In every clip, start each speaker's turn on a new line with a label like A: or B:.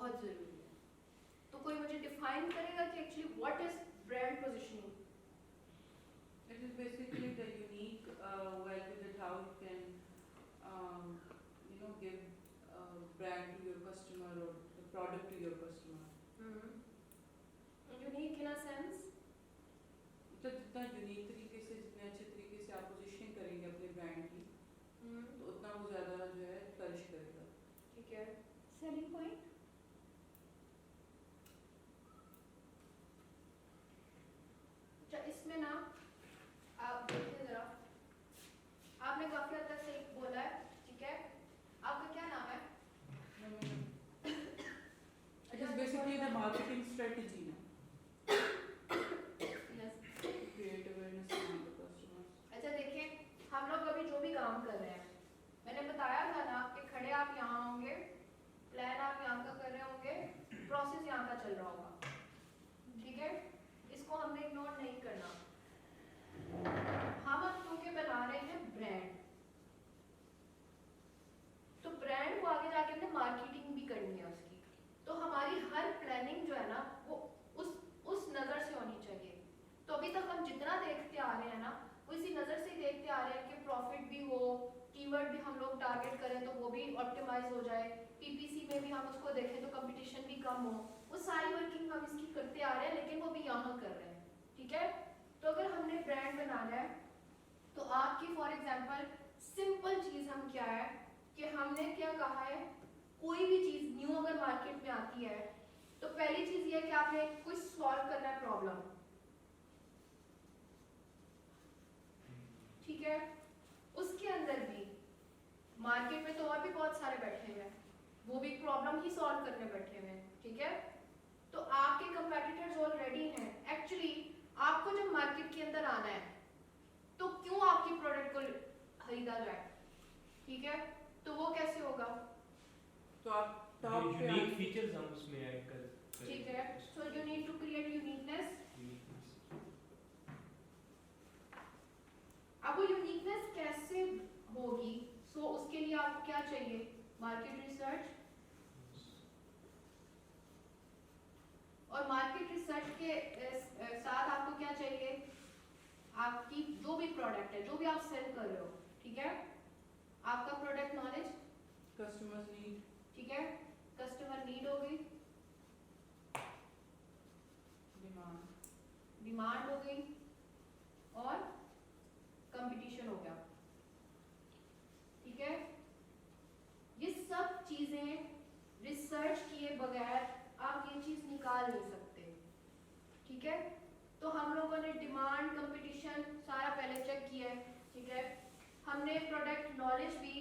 A: बहुत ज़रूरी है। तो कोई मुझे डिफाइन करेगा कि actually what is brand positioning?
B: It is basically the unique value that how you can give brand to your customer or the product to your customer.
A: Unique in a sense,
B: तो जितना unique तरीके से, जितने अच्छे तरीके से आप positioning करेंगे अपने ब्रांड की, तो उतना वो ज़्यादा जो है फ्लरिश करेगा।
A: ठीक है। सेलिंग पॉइंट, इसमें ना आप देखिए जरा, आपने काफी हद तक सही बोला है, ठीक है। आपका क्या नाम है?
B: It is basically the marketing strategy ना।
A: Yes.
B: Create awareness among the customers.
A: अच्छा देखिए, हम लोग अभी जो भी काम कर रहे हैं, मैंने बताया था ना कि खड़े आप यहाँ होंगे, प्लान आप यहाँ का कर रहे होंगे, प्रोसेस यहाँ का चल रहा होगा, ठीक है। इसको हमने इग्नोर नहीं करना। हम अब क्योंकि बना रहे हैं ब्रांड, तो ब्रांड को आगे जाके हमने मार्केटिंग भी करनी है उसकी, तो हमारी हर प्लानिंग जो है ना वो उस नजर से होनी चाहिए। तो अभी तक हम जितना देखते आ रहे हैं ना, वो इसी नजर से देखते आ रहे हैं कि प्रॉफिट भी हो, कीवर्ड भी हम लोग टारगेट करें तो वो भी ऑप्टिमाइज हो जाए, पीपीसी में भी हम उसको देखें तो कंपटीशन भी कम हो, वो सारी वर्किंग हम इसकी करते आ रहे हैं, लेकिन वो भी यहाँ कर रहे हैं, ठीक है। तो अगर हमने ब्रांड बनाना है तो आपकी फॉर एग्जांपल सिंपल चीज हम क्या है कि हमने क्या कहा है, कोई भी चीज न्यू अगर मार्केट में आती है तो पहली चीज ये है कि आपने कोई सॉल्व करना है प्रॉब्लम, ठीक है। उसके अंदर भी मार्केट में तो और भी बहुत सारे बैठे हैं, वो भी प्रॉब्लम ही सॉल्व करने बैठे हुए हैं, ठीक है। तो आपके कंपेटिटर्स ऑलरेडी हैं। एक्चुअली आपको जब मार्केट के अंदर आना है तो क्यों आपकी प्रोडक्ट को खरीदा जाए, ठीक है। तो वो कैसे होगा?
B: तो आप टॉप पे
C: यूनिक फीचर्स हम उसमें ऐड कर,
A: ठीक है। So you need to create uniqueness. अब वो यूनिकनेस कैसे होगी? सो उसके लिए आपको क्या चाहिए? Market research. और मार्केट रिसर्च के साथ आपको क्या चाहिए? आपकी जो भी प्रोडक्ट है, जो भी आप सेल कर रहे हो, ठीक है, आपका प्रोडक्ट नॉलेज,
B: कस्टमर्स नीड,
A: ठीक है, कस्टमर नीड हो गई, डिमांड हो गई, और कंपटीशन हो गया, ठीक है। ये सब चीजें रिसर्च किए बगैर आप ये चीज निकाल नहीं सकते, ठीक है। तो हम लोगों ने डिमांड, कंपटीशन सारा पहले चेक किया है, ठीक है। हमने प्रोडक्ट नॉलेज भी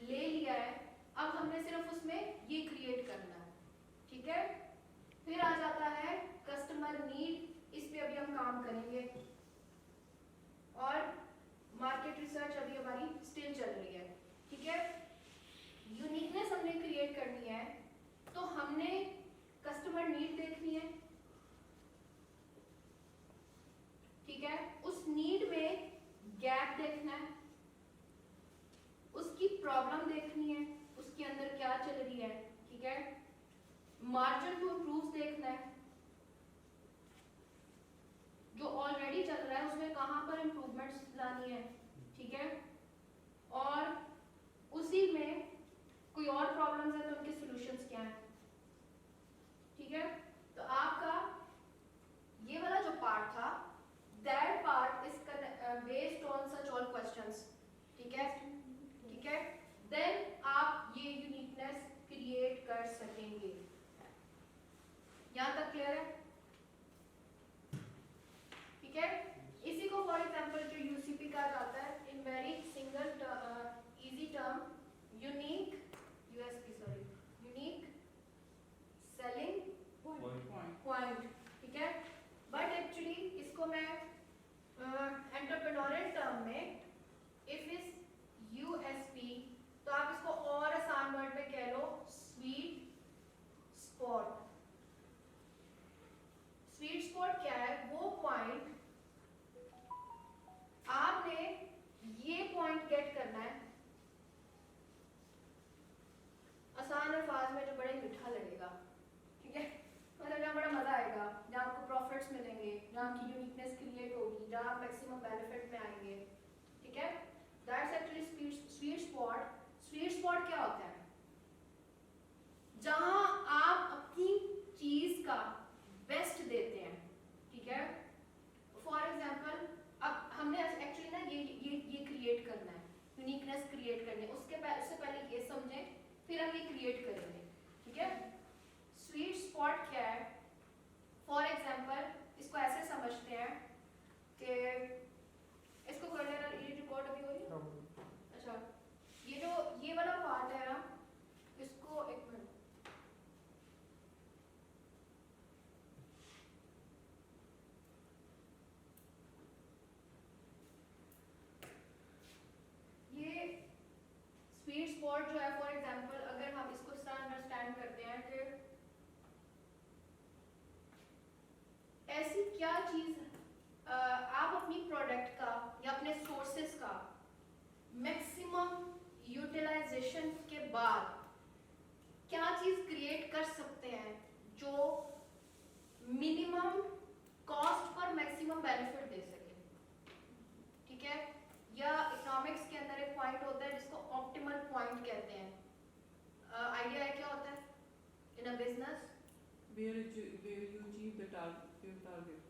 A: ले लिया है, अब हमने सिर्फ उसमें ये क्रिएट करना है, ठीक है। फिर आ जाता है कस्टमर नीड, इस पे अभी हम काम करेंगे, और मार्केट रिसर्च अभी हमारी स्टिल चल रही है, ठीक है। यूनिकनेस हमने क्रिएट करनी है, तो हमने कस्टमर नीड देखनी है, ठीक है। उस नीड में गैप देखना है, उसकी प्रॉब्लम देखनी है, उसके अंदर क्या चल रही है, ठीक है। मार्जिन टू इम्प्रूव देखना है, जो ऑलरेडी चल रहा है उसमें कहां पर इम्प्रूवमेंट्स लानी है, ठीक है। और उसी में कोई और प्रॉब्लम्स है तो उनके सॉल्यूशंस क्या हैं, ठीक है। तो आपका ये वाला जो पार्ट था, that part is based on such all questions, ठीक है, ठीक है। देन आप ये यूनिकनेस क्रिएट कर सकेंगे। यहां तक क्लियर है? ठीक है। इसी को फॉर एग्जांपल जो यूसीपी कहा जाता है, in very single easy term, unique USP, sorry, unique जहाँ आपकी यूनिकनेस क्रिएट होगी, जहाँ आप मैक्सिमम बेनिफिट में आएंगे, ठीक है। That's actually sweet spot. Sweet spot क्या होता है? जहाँ आप अपनी चीज का बेस्ट देते हैं, ठीक है। फॉर एग्जाम्पल अब हमने एक्चुअली ना ये क्रिएट करना है, यूनिकनेस क्रिएट करनी है। उससे पहले ये समझें, फिर हम ये क्रिएट करेंगे, ठीक है। स्वीट स्पॉट क्या है? फॉर एग्जाम्पल इसको ऐसे समझते हैं कि इसको कर लेना, ये रिकॉर्ड अभी हो रही है? अच्छा, ये जो ये वाला पार्ट है ना, इसको एक मिनट, ये स्वीट स्पॉट जो है, फॉर एग्जाम्पल अगर हम इसको इस तरह अंडरस्टैंड करते हैं कि ऐसी क्या चीज आप अपनी प्रोडक्ट का या अपने सोर्सेस का मैक्सिमम यूटिलाइजेशन के बाद क्या चीज क्रिएट कर सकते हैं जो मिनिमम कॉस्ट पर मैक्सिमम बेनिफिट दे सके, ठीक है। या इकोनॉमिक्स के अंदर एक पॉइंट होता है जिसको ऑप्टिमल पॉइंट कहते हैं। आइडिया है क्या होता है in a business?
B: where you achieve the target.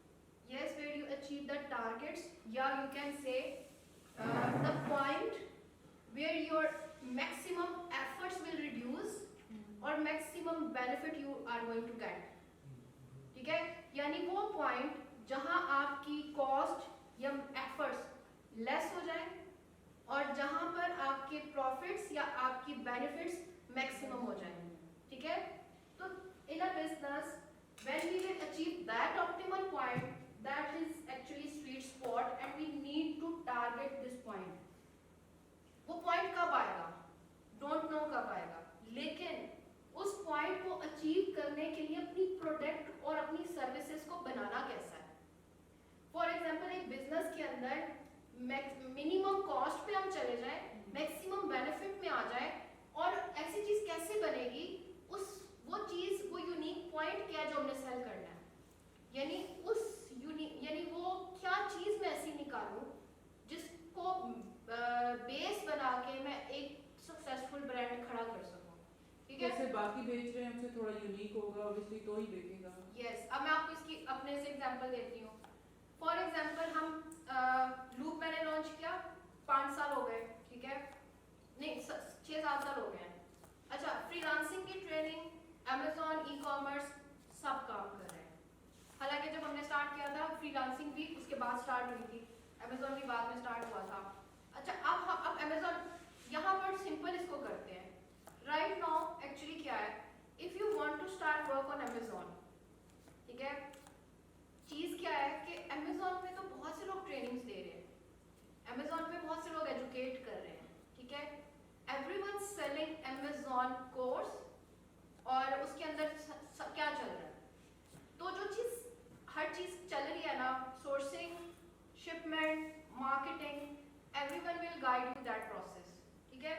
A: Yes, where you achieve the targets. Yeah, you can say the point where your maximum efforts will reduce or maximum benefit you are going to get. ठीक है, यानी वो point जहां आपकी cost या efforts less हो जाए और जहां पर आपके प्रॉफिट्स या आपकी बेनिफिट्स मैक्सिमम हो जाए, ठीक है। तो in a business, when we will achieve that optimal point, that is actually sweet spot, and we need to target this point. वो point कब आएगा? Don't know कब आएगा, लेकिन उस point को achieve करने के लिए अपनी प्रोडक्ट और अपनी सर्विसेज को बनाना कैसा है? For example, एक बिजनेस के अंदर मिनिमम कॉस्ट पे हम चले जाएं, मैक्सिमम बेनिफिट में आ जाए, और ऐसी चीज कैसे बनेगी? उस वो चीज, वो यूनिक पॉइंट क्या है जो हमने सेल करना है, यानी उस यानी वो क्या चीज मैं ऐसी निकालूं जिसको बेस बना के मैं एक सक्सेसफुल ब्रांड खड़ा कर सकूं, ठीक है।
B: जैसे बाकी बेच रहे हैं उनसे थोड़ा यूनिक होगा ऑब्वियसली, तो ही बिकेगा।
A: यस, अब मैं आपको इसकी अपने से एग्जांपल देती हूँ। फॉर एग्जांपल हम लूप मैंने लॉन्च किया, 5 साल हो गए, ठीक है, नहीं 6-7 साल हो गए हैं। अच्छा, फ्रीलांसिंग की ट्रेनिंग, Amazon, ई-कॉमर्स सब काम कर रहे हैं। हालांकि जब हमने स्टार्ट किया था फ्रीलांसिंग भी उसके बाद स्टार्ट हुई थी, Amazon भी बाद में स्टार्ट हुआ था। अच्छा, अब Amazon यहाँ पर सिंपल इसको करते हैं। राइट नाउ एक्चुअली क्या है, if you want to start work on Amazon, ठीक है, चीज क्या है कि Amazon में तो बहुत से लोग ट्रेनिंग्स दे रहे हैं, Amazon पे बहुत से लोग एजुकेट कर रहे हैं, ठीक है। एवरीवन सेलिंग Amazon कोर्स, और उसके अंदर क्या चल रहा है? तो जो चीज, हर चीज चल रही है ना, sourcing, shipment, marketing, everyone will guide you that process, ठीक है।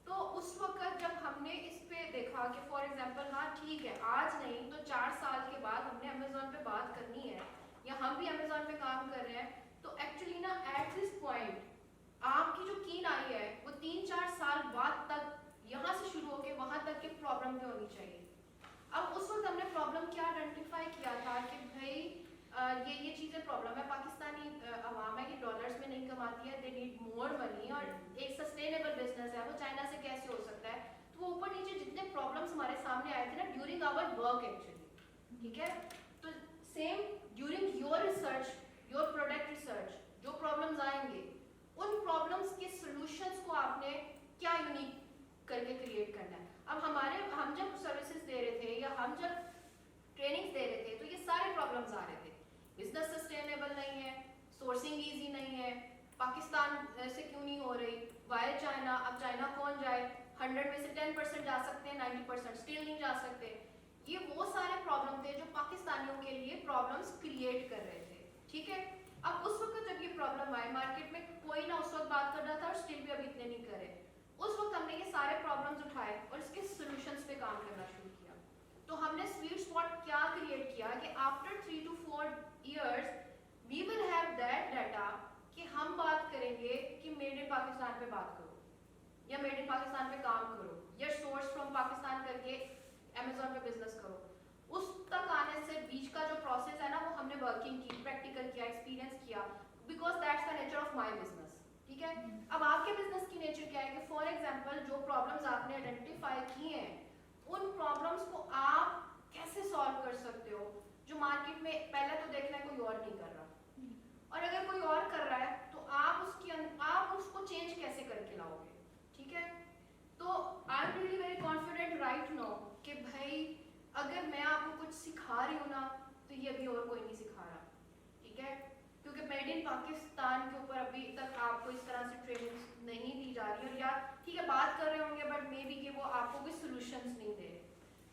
A: तो उस वक्त जब हमने इस पे देखा कि फॉर एग्जांपल हाँ ठीक है, आज नहीं तो 4 साल के बाद हमने Amazon पे बात करनी है या हम भी Amazon पे काम कर रहे हैं, तो एक्चुअली ना एट दिस पॉइंट आपकी जो कीन आई है वो 3-4 साल बाद तक यहाँ से शुरू होकर वहां तक की प्रॉब्लम पे होनी चाहिए। अब उस वक्त हमने प्रॉब्लम क्या आइडेंटिफाई किया था कि भाई ये चीजें प्रॉब्लम है, पाकिस्तानी अवाम है, ये डॉलर्स में नहीं कमाती है, दे नीड मोर मनी, और एक सस्टेनेबल बिजनेस है वो चाइना से कैसे हो सकता है। तो वो ऊपर नीचे जितने प्रॉब्लम्स हमारे सामने आए थे ना ड्यूरिंग आवर वर्क एक्चुअली, ठीक है, तो same during your research, your product research, जो प्रॉब्लम्स आएंगे उन प्रॉब्लम्स के सॉल्यूशंस को आपने क्या यूनिक करके क्रिएट करना है। अब हम जब सर्विसेज दे रहे थे या हम जब ट्रेनिंग्स दे रहे थे तो ये सारे प्रॉब्लम्स आ रहे थे, बिजनेस सस्टेनेबल नहीं है, सोर्सिंग इजी नहीं है, पाकिस्तान से क्यों नहीं हो रही, वाई चाइना, अब चाइना कौन जाए, 100 में से 10% जा सकते हैं, 90% स्टिल नहीं जा सकते। ये वो सारे प्रॉब्लम थे जो पाकिस्तानियों के लिए प्रॉब्लम्स क्रिएट कर रहे थे, ठीक है। अब उस वक्त जब ये प्रॉब्लम आए, मार्केट में कोई ना उस वक्त बात कर रहा था और स्टिल भी अभी इतने नहीं करे, उस वक्त हमने ये सारे प्रॉब्लम्स उठाए और इसके सॉल्यूशंस पे काम करना शुरू किया। तो हमने स्वीट स्पॉट क्या क्रिएट किया कि आफ्टर 3 to 4 years या मेड इन पाकिस्तान पे काम करो या सोर्स फ्रॉम पाकिस्तान करके अमेजोन पे बिजनेस करो, उस तक आने से बीच का जो प्रोसेस है ना वो हमने वर्किंग की, प्रैक्टिकल किया, एक्सपीरियंस किया, because that's the nature of my business. ठीक है, अब आपके बिजनेस की नेचर क्या है कि फॉर एग्जांपल जो प्रॉब्लम्स आपने आइडेंटिफाई किए हैं उन प्रॉब्लम्स को आप कैसे सॉल्व कर सकते हो, जो मार्केट में पहले तो देखना है कोई और नहीं कर रहा, और अगर कोई और कर रहा है तो आप उसको चेंज कैसे करके लाओगे। ठीक है, तो I am really very confident right now कि भाई अगर मैं आपको कुछ सिखा रही हूँ ना तो ये अभी और कोई नहीं सिखा रहा। ठीक है, क्योंकि मेड इन पाकिस्तान के ऊपर अभी तक आपको इस तरह से ट्रेनिंग नहीं दी जा रही है, और या ठीक है बात कर रहे होंगे बट मे बी कि वो आपको कोई सॉल्यूशंस नहीं दे रहे।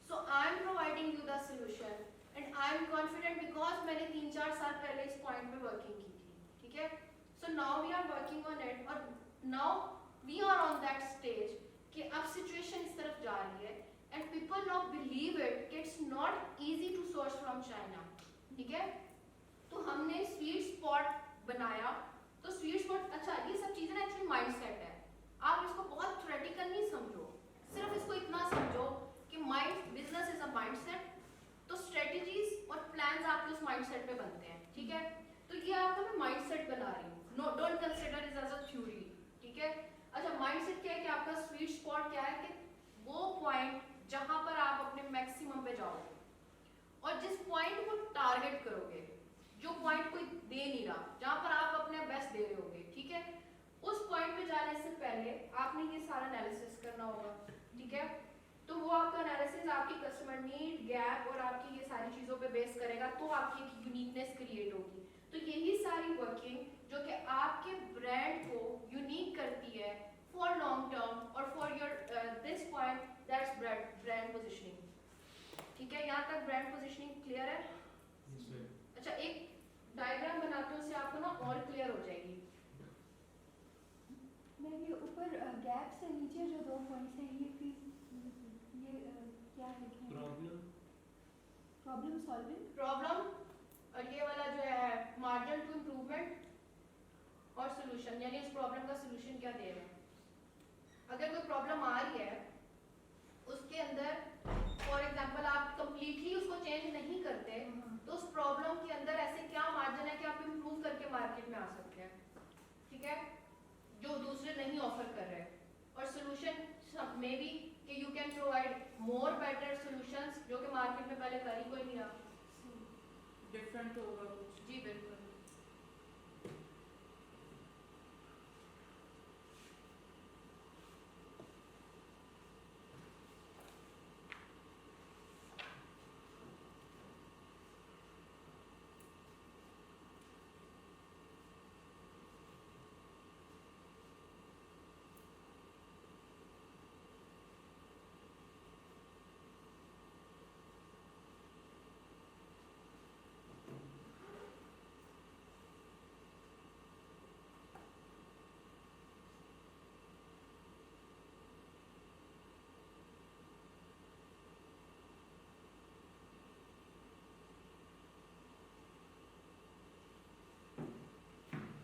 A: So I am providing you the solution and I am confident because मैंने 3-4 साल पहले इस पॉइंट पे वर्किंग की थी। ठीक है, so now we are working on it, और now we are on that stage कि अब सिचुएशन इस तरफ जा रही है and people now believe it कि it's not easy to source from China. ठीक है, तो हमने स्वीट स्पॉट बनाया। तो स्वीट स्पॉट, अच्छा ये सब चीजें ना एक्चुअली माइंडसेट है, आप इसको बहुत थ्योरेटिकल नहीं समझो, सिर्फ इसको इतना समझो कि mind business is a mindset, तो स्ट्रेटजीज और प्लान्स आपके उस माइंडसेट पे बनते हैं। ठीक है, तो ये आपका मैं माइंडसेट बना रही हूँ, no don't consider it as a theory. ठीक है, अच्छा माइंडसेट क्या है कि आपका स्वीट स्पॉट क्या है कि वो पॉइंट जहां पर आप अपने मैक्सिमम पे जाओगे, और जिस पॉइंट को टारगेट करोगे, जो पॉइंट कोई दे नहीं रहा, जहां पर आप अपने बेस्ट दे रहे होगे। ठीक है, उस पॉइंट पे जाने से पहले आपने ये सारा एनालिसिस करना होगा। ठीक है, तो वो आपका एनालिसिस आपकी कस्टमर नीड, गैप और आपकी ये सारी चीजों पे बेस करेगा, तो आपकी एक यूनिकनेस क्रिएट होगी। तो यही सारी वर्किंग जो कि आपके ब्रांड को यूनिक करती है फॉर लॉन्ग टर्म और for your this point, that's brand positioning. ठीक है, यहाँ तक ब्रांड पोजीशनिंग क्लियर है? अच्छा एक डायग्राम बनाते हैं, उससे आपको ना और क्लियर हो जाएगी।
D: मैं ये ऊपर गैप से नीचे जो 2 पॉइंट्स हैं ये प्लीज, ये क्या लिखे हैं? प्रॉब्लम सॉल्विंग,
A: प्रॉब्लम, और ये वाला जो है मार्जिन टू इम्प्रूवमेंट, और सॉल्यूशन, यानी इस प्रॉब्लम का सॉल्यूशन क्या दे रहे हैं। अगर कोई प्रॉब्लम आ रही है उसके अंदर फॉर एग्जांपल आप कंप्लीटली उसको चेंज नहीं करते, तो उस प्रॉब्लम के अंदर ऐसे क्या मार्जिन है कि आप इम्प्रूव करके मार्केट में आ सकते हैं। ठीक है, जो दूसरे नहीं ऑफर कर रहे हैं, और सॉल्यूशन मे बी कि you can provide more better solutions जो कि मार्केट में पहले कर ही कोई नहीं रहा,
B: डिफरेंट होगा कुछ।
A: जी बिल्कुल।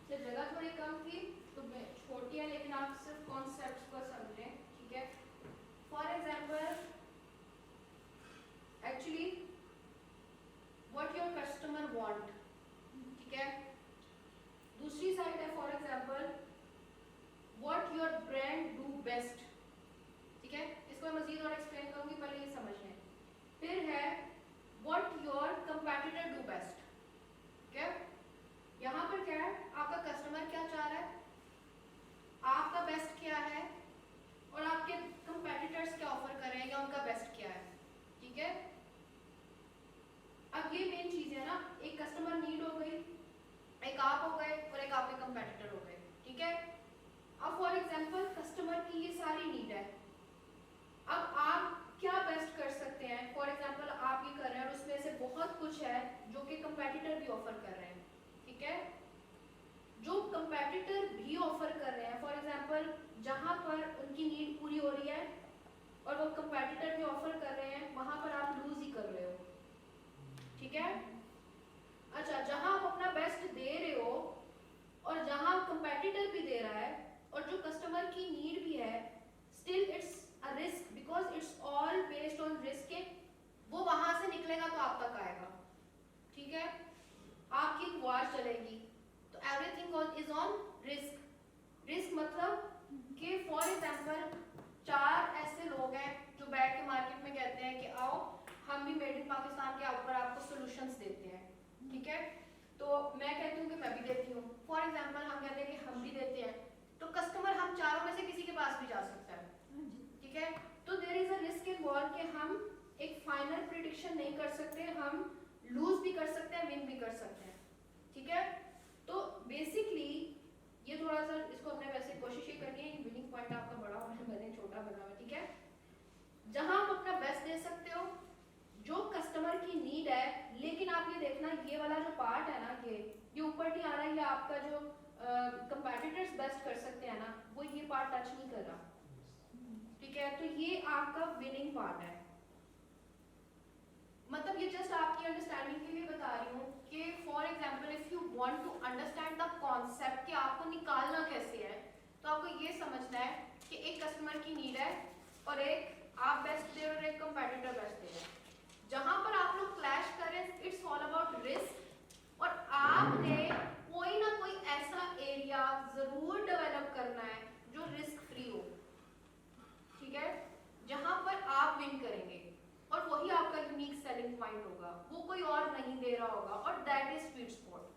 A: जगह थोड़ी कम थी तो छोटी है, लेकिन आप सिर्फ कॉन्सेप्ट्स को समझें। ठीक है, for example actually what your customer want. ठीक है, दूसरी साइड है for example what your brand do best. ठीक है, इसको मैं मजीद और एक्सप्लेन करूंगी, पहले ये समझ लें। फिर है what your competitor do best. ठीक है, यहाँ पर क्या है, आपका कस्टमर क्या चाह रहा है, आपका बेस्ट क्या है, और आपके कंपेटिटर्स क्या ऑफर कर रहे हैं या उनका बेस्ट क्या है। ठीक है, अब ये मेन चीज है ना, एक कस्टमर नीड हो गई, एक आप हो गए और एक आपके कंपेटिटर हो गए। ठीक है, अब फॉर एग्जांपल कस्टमर की ये सारी नीड है, अब आप क्या बेस्ट कर सकते हैं। फॉर एग्जांपल आप ये कर रहे हैं और उसमें से बहुत कुछ है जो कि कंपेटिटर भी ऑफर कर रहे हैं। ठीक है, जो कंपेटिटर भी ऑफर कर रहे हैं, फॉर एग्जांपल जहां पर उनकी नीड पूरी हो रही है और वो कंपेटिटर भी ऑफर कर रहे हैं, वहां पर आप लूज ही कर रहे हो। ठीक है, अच्छा जहां आप अपना बेस्ट दे रहे हो और जहां कंपेटिटर भी दे रहा है और जो कस्टमर की नीड भी है मेड इन पाकिस्तान के ऊपर आपको सॉल्यूशंस देते हैं, ठीक है। तो मैं कहती हूँ कि मैं भी देती हूँ। फॉर एग्जांपल हम कहते हैं कि हम भी देते हैं, तो कस्टमर हम चारों में से किसी के पास भी जा सकता है, ठीक है। तो there is a risk involve कि हम एक फाइनल प्रेडिक्शन नहीं कर सकते, हम लूज भी कर सकते हैं, विन भी कर सकते हैं, ठीक है। तो बेसिकली ये थोड़ा सा इसको अपने वैसे कोशिश ये करनी है कि विनिंग पॉइंट आपका बड़ा और मैंने छोटा बना हुआ, ठीक है। जहां आप अपना बेस्ट दे सकते हो, जो कस्टमर की नीड है, लेकिन आप ये देखना ये वाला जो पार्ट है ना, ये ऊपर नहीं आ रहा, ये आपका जो कंपैटिटर्स बेस्ट कर सकते हैं ना, वो ये पार्ट टच नहीं कर रहा, ठीक है। तो ये आपका विनिंग पार्ट है। मतलब ये जस्ट आपकी अंडरस्टैंडिंग के लिए बता रही हूँ कि for example if you want to understand the concept कि आपको निकालना कैसे है, तो आपको ये समझना है कि एक कस्टमर की नीड है और एक आप बेस्ट दे रहे हो और एक कंपैटिटर बेस्ट दे रहे हैं। जहां पर आप लोग क्लैश कर रहे हैं, इट्स ऑल अबाउट रिस्क, और आपने कोई ना कोई ऐसा एरिया जरूर डेवलप करना है जो रिस्क फ्री हो, ठीक है, जहां पर आप विन करेंगे, और वही आपका यूनिक सेलिंग पॉइंट होगा, वो कोई और नहीं दे रहा होगा, और दैट इज स्वीट स्पॉट,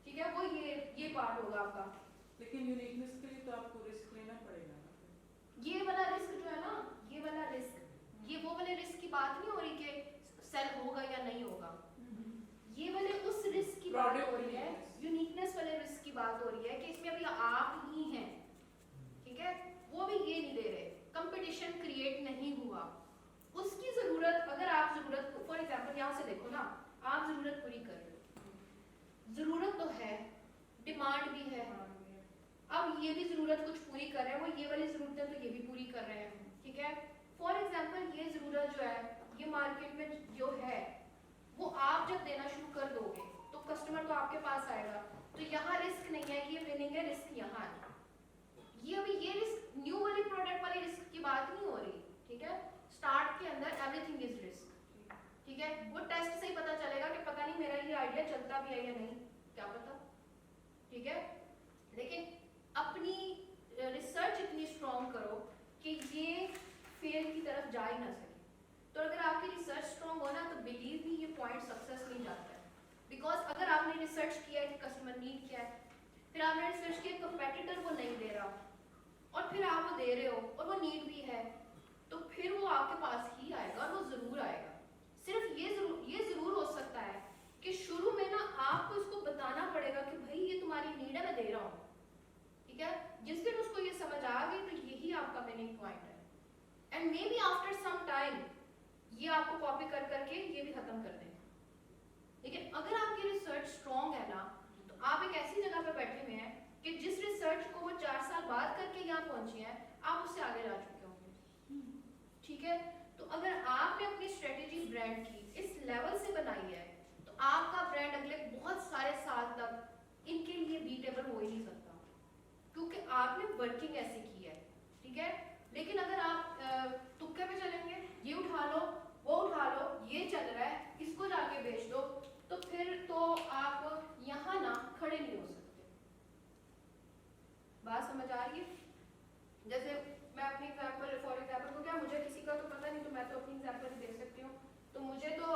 A: ठीक है। वो ये पार्ट होगा आपका।
B: लेकिन यूनिकनेस के लिए तो आपको रिस्क लेना पड़ेगा ना।
A: ये वाला रिस्क जो है ना, ये वाला रिस्क, ये वो वाले रिस्क की बात नहीं हो रही कि सेल होगा या नहीं होगा, ये वाले उस रिस्क की बात हो रही है, यूनिकनेस वाले रिस्क की बात हो रही है कि इसमें अभी आप ही हैं, ठीक है। वो भी ये नहीं दे रहे, कंपटीशन क्रिएट नहीं हुआ, उसकी जरूरत, अगर आप जरूरत, फॉर एग्जांपल यहाँ से देखो ना, आप जरूरत पूरी कर रहे हो, जरूरत तो है, डिमांड भी है, अब ये भी जरूरत कुछ पूरी कर रहे हैं, वो ये वाली जरूरतें तो ये भी पूरी कर रहे हैं, ठीक है। फॉर एग्जांपल ये जरूरत जो है, ये मार्केट में जो है, वो आप जब देना शुरू कर दोगे तो कस्टमर तो आपके पास आएगा, तो यहाँ रिस्क नहीं है कि ये विनिंग है, रिस्क यहाँ है। ये अभी ये रिस्क न्यू वाली प्रोडक्ट वाली रिस्क की बात नहीं हो रही, ठीक है। स्टार्ट के अंदर एवरीथिंग इज रिस्क, ठीक है। वो टेस्ट से ही पता चलेगा कि पता नहीं मेरा ये आइडिया चलता भी है या नहीं, क्या पता, ठीक है। लेकिन अपनी रिसर्च इतनी स्ट्रॉन्ग करो कि ये फेल की तरफ जा ही ना सके। तो अगर आपकी रिसर्च स्ट्रॉन्ग हो ना, तो बिलीव मी ये पॉइंट सक्सेस नहीं जाता है, बिकॉज अगर आपने रिसर्च किया है कि कस्टमर नीड क्या है, फिर आपने रिसर्च किया कंपेटिटर वो नहीं दे रहा, और फिर आप वो दे रहे हो और वो नीड भी है, तो फिर वो आपके पास ही आएगा, और वो जरूर आएगा। सिर्फ ये जरूर हो सकता है कि शुरू में ना आपको इसको बताना पड़ेगा कि भाई ये तुम्हारी नीड है, मैं दे रहा हूँ, ठीक है। जिस दिन उसको ये समझ आ गई, तो यही आपका विनिंग पॉइंट है, and maybe after some time ये आपको कॉपी कर करके ये भी खत्म कर देंगे। लेकिन अगर आपकी रिसर्च स्ट्रॉन्ग है ना, तो आप एक ऐसी जगह पे बैठे हुए हैं कि जिस रिसर्च को वो 4 साल बाद करके यहाँ पहुंचे हैं, आप उससे आगे जा चुके होंगे, ठीक है। तो अगर आपने अपनी स्ट्रेटेजी ब्रांड की इस लेवल से बनाई है, तो आपका ब्रांड अगले बहुत सारे साल तक इनके लिए बीटेबल हो ही नहीं सकता, क्योंकि आपने वर्किंग ऐसी की है, ठीक है। लेकिन अगर आप तुक्के पे चलेंगे, ये उठा लो, वो उठा लो, ये चल रहा है, इसको जाके बेच दो, तो फिर तो आप यहाँ ना खड़े नहीं हो सकते। बात समझ आ रही है? जैसे मैं अपनी एग्जांपल, फॉर एग्जांपल को क्या, मुझे किसी का तो पता नहीं, तो मैं तो अपनी एग्जांपल दे सकती हूँ। तो मुझे तो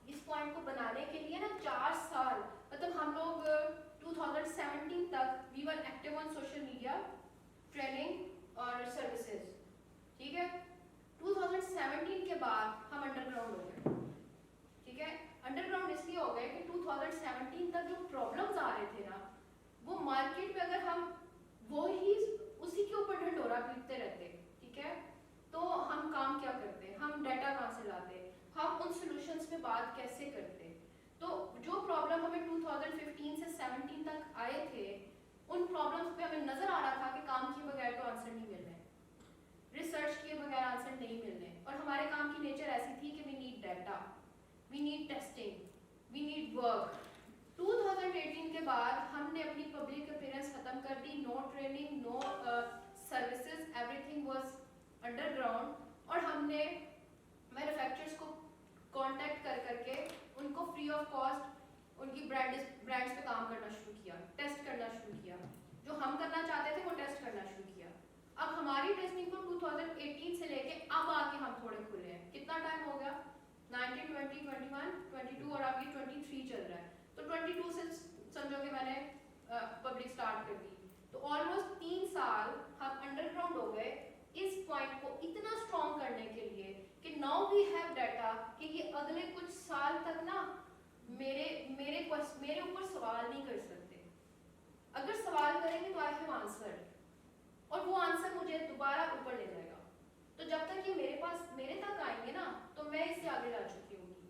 A: इस पॉइंट को बनाने के लिए ना 4 साल, मतलब हम लोग 2017 तक we were active on social media, training और सर्विसेज, ठीक है। 2017 के बाद हम अंडरग्राउंड हो गए, ठीक है। अंडरग्राउंड इसलिए हो गए कि 2017 तक जो प्रॉब्लम्स आ रहे थे ना, वो मार्केट में अगर हम वो ही उसी के ऊपर ढंढोरा पीटते रहते, ठीक है, तो हम काम क्या करते, हम डाटा कहाँ से लाते, हम उन सॉल्यूशंस पे बात कैसे करते। तो जो प्रॉब्लम हमें 2015 से 17 तक आए थे, उन प्रॉब्लम्स पे हमें नजर आ रहा था कि काम किए बगैर तो आंसर नहीं मिल रहे, रिसर्च किए बगैर आंसर नहीं मिल रहे, और हमारे काम की नेचर ऐसी थी कि we need data, we need testing, we need work. 2018 के बाद हमने अपनी पब्लिक अपीयरेंस खत्म कर दी, no training, no services, everything was underground, और हमने मैन्युफैक्चरर्स को कांटेक्ट कर करके उनको फ्री ऑफ कॉस्ट उनकी ब्रांड्स पे काम करना शुरू किया, टेस्ट करना शुरू किया, जो हम करना चाहते थे वो टेस्ट करना शुरू किया। अब हमारी टेस्टिंग को 2018 से लेके अब आके हम थोड़े खुले हैं, कितना टाइम हो गया, 19 22 और अब ये 23 चल रहा है, तो 22 से समझो कि मैंने पब्लिक स्टार्ट कर दी, तो ऑलमोस्ट 3 साल हम अंडरग्राउंड हो गए इस पॉइंट को इतना स्ट्रॉन्ग करने के लिए कि नाउ वी हैव डाटा कि ये अगले कुछ साल तक ना मेरे ऊपर सवाल नहीं कर सकते। अगर सवाल करेंगे तो आई हैव आंसर, और वो आंसर मुझे दोबारा ऊपर ले जाएगा। तो जब तक ये मेरे तक आएंगे ना, तो मैं इससे आगे जा चुकी होंगी,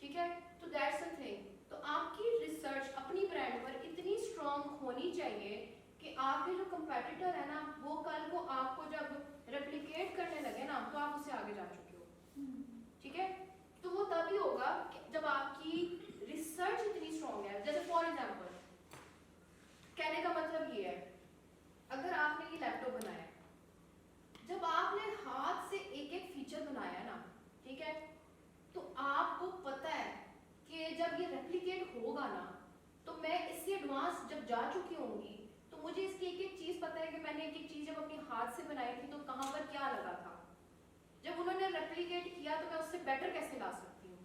A: ठीक है। तो दैट्स द थिंग। तो आपकी रिसर्च अपनी ब्रांड पर इतनी स्ट्रॉन्ग होनी चाहिए कि आपके जो कंपेटिटर है ना, वो कल को आपको जब रेप्लिकेट करने लगे ना, तो आप उससे आगे जा चुके हो, ठीक है। तो वो तभी होगा जब आपकी रिसर्च इतनी स्ट्रॉन्ग है। जैसे फॉर एग्जांपल, कहने का मतलब ये है, अगर आपने ये लैपटॉप बनाया, जब आपने हाथ से एक एक फीचर बनाया ना, ठीक है, तो आपको पता है कि जब ये रेप्लिकेट होगा ना, तो मैं इससे एडवांस जब जा चुकी होंगी, तो मुझे इसकी एक एक चीज पता है कि मैंने एक एक चीज जब अपने हाथ से बनाई थी तो कहाँ पर क्या लगा था। जब उन्होंने रेप्लिकेट किया तो मैं उससे बेटर कैसे ला सकती हूँ।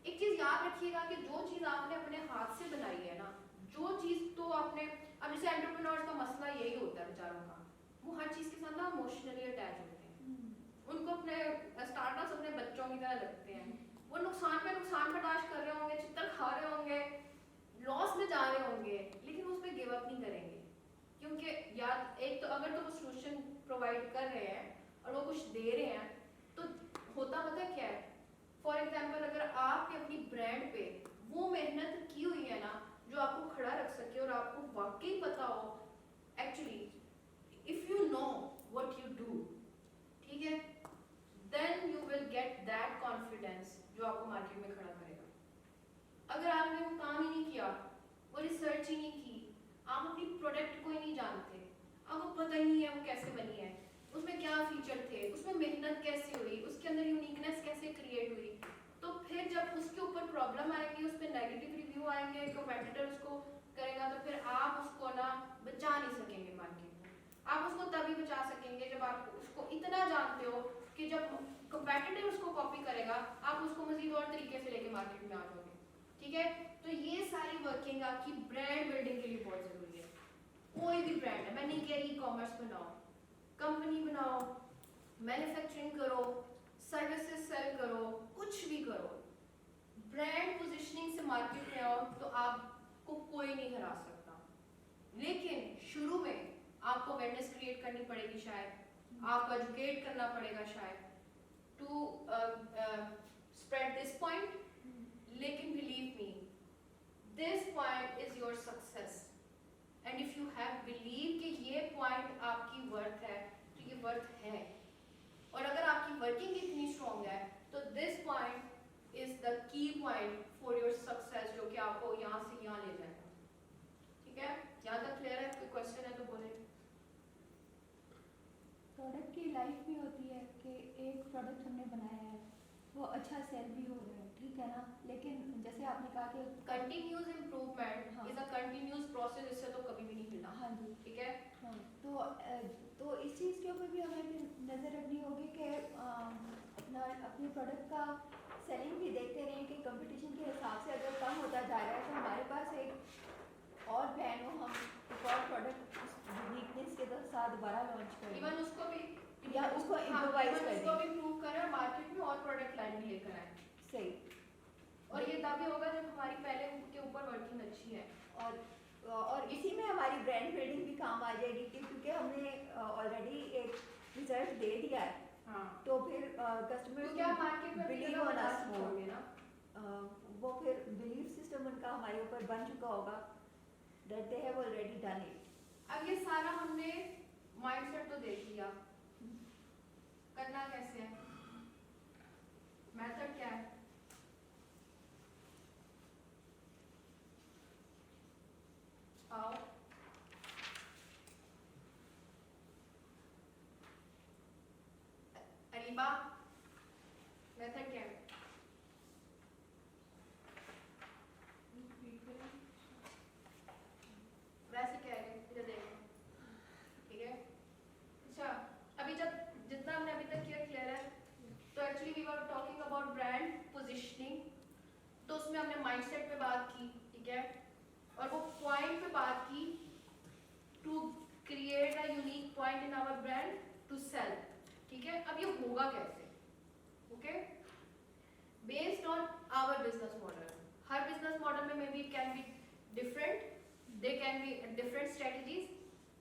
A: एक चीज याद रखिएगा कि जो चीज आपने अपने हाथ से बनाई है ना, जो चीज तो आपने, अब जैसे एंटरप्रेन्योर्स का मसला यही होता है बेचारों का, वो हर चीज के साथ ना इमोशनली अटैच होते हैं। उनको अपने स्टार्टअप्स अपने बच्चों की तरह लगते हैं। वो नुकसान पे नुकसान बर्दाश्त कर रहे होंगे, चित्तर खा रहे होंगे, लॉस में जा रहे होंगे, लेकिन उस पर गिव अप नहीं करेंगे, क्योंकि याद एक तो अगर तो वो सोल्यूशन प्रोवाइड कर रहे हैं और वो कुछ दे रहे हैं, तो होता मतलब क्या है। फॉर एग्जाम्पल, अगर आपने अपनी ब्रांड पे वो मेहनत की हुई है ना, जो आपको खड़ा रख सके और आपको वाकई पता हो actually if you know what you do, ठीक है, then you will get that confidence जो आपको मार्केट में खड़ा करेगा। अगर आपने वो काम ही नहीं किया, वो रिसर्च ही नहीं की, आप अपनी प्रोडक्ट को ही नहीं जानते, आपको पता ही नहीं है वो कैसे बनी है, उसमें क्या फीचर थे, उसमें मेहनत कैसे हुई, उसके अंदर यूनिकनेस कैसे क्रिएट हुई, तो फिर जब उसके ऊपर प्रॉब्लम आएगी, उस पर नेगेटिव रिव्यू आएंगे, कंपेटिटर उसको करेगा, तो फिर आप उसको ना बचा नहीं सकेंगे मार्केट में। आप उसको तभी बचा सकेंगे जब आप उसको इतना जानते हो कि जब कंपेटिटर उसको कॉपी करेगा, आप उसको मजीद और तरीके से लेके मार्केट में आ जाओगे, ठीक है। तो ये सारी वर्किंग आपकी ब्रांड बिल्डिंग के लिए बहुत जरूरी है। कोई भी ब्रांड है, मैं नहीं कह रही कॉमर्स बनाओ, कंपनी बनाओ, मैन्युफैक्चरिंग करो, सर्विसेज सेल करो, कुछ भी करो, ब्रांड पोजीशनिंग से मार्केट में आओ तो आपको कोई नहीं हरा सकता। लेकिन शुरू में आपको अवेयरनेस क्रिएट करनी पड़ेगी, शायद आपको एजुकेट करना पड़ेगा शायद टू स्प्रेड दिस पॉइंट, लेकिन believe me this point is your success, and if you have believe कि ये पॉइंट आपकी वर्थ है, तो ये वर्थ है। और अगर आपकी वर्किंग इतनी स्ट्रॉन्ग है, तो this point is the key point for your success, जो कि आपको यहाँ से यहाँ ले जाएगा, ठीक है। यहाँ तक क्लियर है? कोई क्वेश्चन है तो बोले।
D: प्रोडक्ट की लाइफ भी होती है कि एक प्रोडक्ट हमने बनाया है, वो अच्छा सेल भी हो रहा है, ठीक है ना, लेकिन जैसे आपने कहा कि
A: कंटिन्यूस इम्प्रूवमेंट
D: हाँ।
A: इज अ कंटिन्यूस प्रोसेस, इससे तो कभी भी नहीं मिलना।
D: हाँ जी,
A: ठीक है।
D: हाँ, तो इस चीज़ के ऊपर भी हमें नज़र रखनी होगी कि अपना अपने प्रोडक्ट का सेलिंग भी देखते रहें कि कंपटीशन के हिसाब से अगर कम होता जा रहा है, तो हमारे पास एक और ब्रांड हो, हम एक और प्रोडक्ट उस यूनिकनेस के साथ दोबारा लॉन्च करें,
A: इवन उसको भी
D: या उसको इम्प्रोवाइज कर
A: उसको
D: दें।
A: भी प्रूव करें और मार्केट में और प्रोडक्ट लाइन भी लेकर आए।
D: सही।
A: और ये तभी होगा जब हमारी पहले के ऊपर वर्किंग अच्छी है,
D: और इसी में हमारी ब्रांड बिल्डिंग भी काम आ जाएगी, क्योंकि हमने ऑलरेडी एक रिजल्ट दे दिया है।
A: हाँ,
D: तो फिर कस्टमर
A: क्योंकि आप मार्केट में
D: बिलीव ऑन अस
A: होंगे ना,
D: वो फिर बिलीव सिस्टम उनका हमारे ऊपर बन चुका होगा, that they have already done it.
A: अब ये सारा हमने माइंडसेट तो देख लिया, करना कैसे है, मेथड क्या है। आओ, अरीबा, मेथड क्या है? वैसे कह रहे इधर देखो, ठीक है। अच्छा, अभी जब जितना हमने अभी तक किया क्लियर है, तो actually we were talking about brand positioning. तो बात की, ठीक है, और वो पॉइंट पे बात की to create a unique point in our brand to sell, ठीक है। अब ये होगा कैसे? Okay, based on our business model. हर बिजनेस मॉडल में may be can be different, they can be different strategies,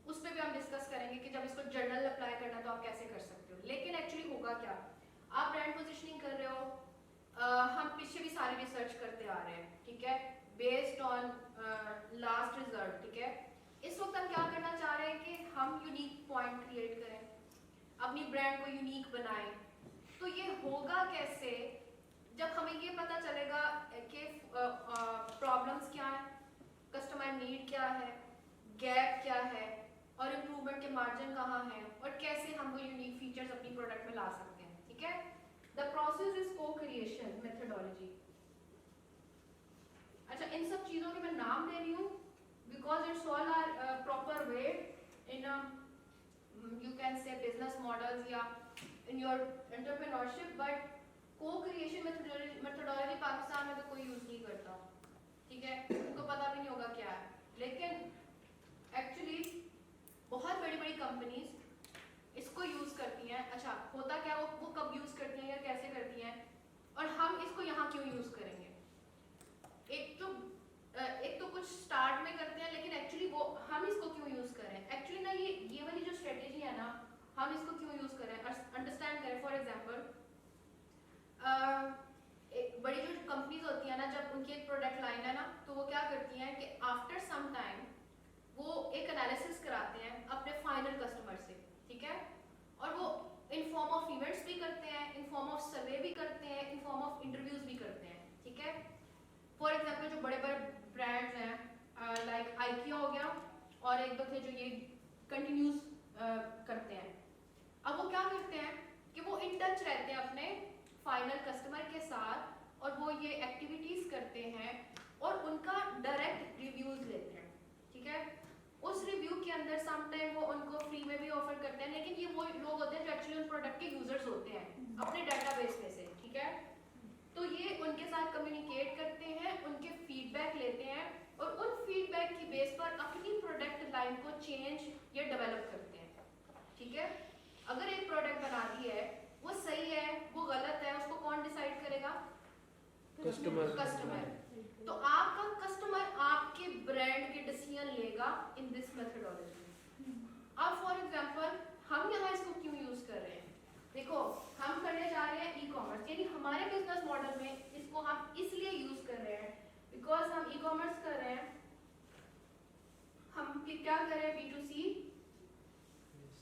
A: उस पर भी हम डिस्कस करेंगे कि जब इसको जर्नल अप्लाई करना तो आप कैसे कर सकते हो। लेकिन एक्चुअली होगा क्या, आप ब्रांड पोजिशनिंग कर रहे हो, हम पीछे भी सारी रिसर्च करते आ रहे हैं, ठीक है, बेस्ड ऑन लास्ट रिजल्ट, ठीक है। इस वक्त हम क्या करना चाह रहे हैं कि हम यूनिक पॉइंट क्रिएट करें, अपनी ब्रांड को यूनिक बनाएं। तो ये होगा कैसे? जब हमें ये पता चलेगा कि प्रॉब्लम्स क्या है, कस्टमर नीड क्या है, गैप क्या है, और इम्प्रूवमेंट के मार्जिन कहाँ है, और कैसे हम वो यूनिक फीचर्स अपनी प्रोडक्ट में ला सकते हैं, ठीक है। द प्रोसेस इज को क्रिएशन मेथडोलॉजी। अच्छा, इन सब चीज़ों के मैं नाम दे रही हूँ because it's all are proper way in you can say business models या in your entrepreneurship, but co-creation methodology Pakistan में तो कोई यूज नहीं करता, ठीक है, उनको पता भी नहीं होगा क्या है। लेकिन एक्चुअली बहुत बड़ी बड़ी कंपनीज इसको यूज करती हैं। अच्छा, होता क्या, वो कब यूज करती हैं या कैसे करती हैं, और हम इसको यहाँ क्यों यूज करेंगे? एक तो कुछ स्टार्ट में करते हैं, लेकिन एक्चुअली वो हम इसको क्यों यूज करें? एक्चुअली ना ये वाली जो स्ट्रेटेजी है ना, हम इसको क्यों यूज करें, अंडरस्टैंड करें। फॉर एग्जांपल, बड़ी जो कंपनीज होती है ना, जब उनकी एक प्रोडक्ट लाइन है ना, तो वो क्या करती हैं कि आफ्टर सम टाइम वो एक एनालिसिस कराते हैं अपने फाइनल कस्टमर से, ठीक है, और वो इन फॉर्म ऑफ इवेंट्स भी करते हैं, इन फॉर्म ऑफ सर्वे भी करते हैं, इन फॉर्म ऑफ इंटरव्यूज भी करते हैं, ठीक है। फॉर एग्जांपल, जो बड़े बड़े ब्रांड्स हैं लाइक आइकिया हो गया, और एक दो थे जो ये कंटिन्यूस करते हैं। अब वो क्या करते हैं कि वो इन टच रहते हैं अपने फाइनल कस्टमर के साथ, और वो ये एक्टिविटीज करते हैं और उनका डायरेक्ट रिव्यूज लेते हैं, ठीक है। उस रिव्यू के अंदर सम टाइम वो उनको फ्री में भी ऑफर करते हैं, लेकिन ये वो लोग होते हैं जो एक्चुअली उन प्रोडक्ट के यूजर्स होते हैं अपने डेटाबेस में से, ठीक है। तो ये उनके साथ कम्युनिकेट करते हैं, उनके फीडबैक लेते हैं, और उन फीडबैक की बेस पर अपनी प्रोडक्ट लाइन को चेंज या डेवलप करते हैं, ठीक है। अगर एक प्रोडक्ट बना दी है, वो सही है, वो गलत है, उसको कौन डिसाइड करेगा? कस्टमर। तो आपका कस्टमर आपके ब्रांड के डिसीजन लेगा इन दिस मेथडोलॉजी। अब फॉर एग्जांपल, हम यहाँ इसको क्यों यूज कर रहे हैं? देखो, हम करने जा रहे हैं ई कॉमर्स, यानी हमारे बिजनेस मॉडल में इसको हम इसलिए यूज कर रहे हैं बिकॉज हम ई कॉमर्स कर रहे हैं। हम क्या कर रहे हैं? B2C।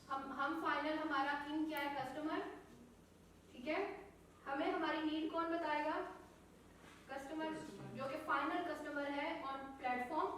A: हम फाइनल, हमारा किंग क्या है? कस्टमर, ठीक है। हमें हमारी नीड कौन बताएगा? कस्टमर, जो कि फाइनल कस्टमर है ऑन प्लेटफॉर्म।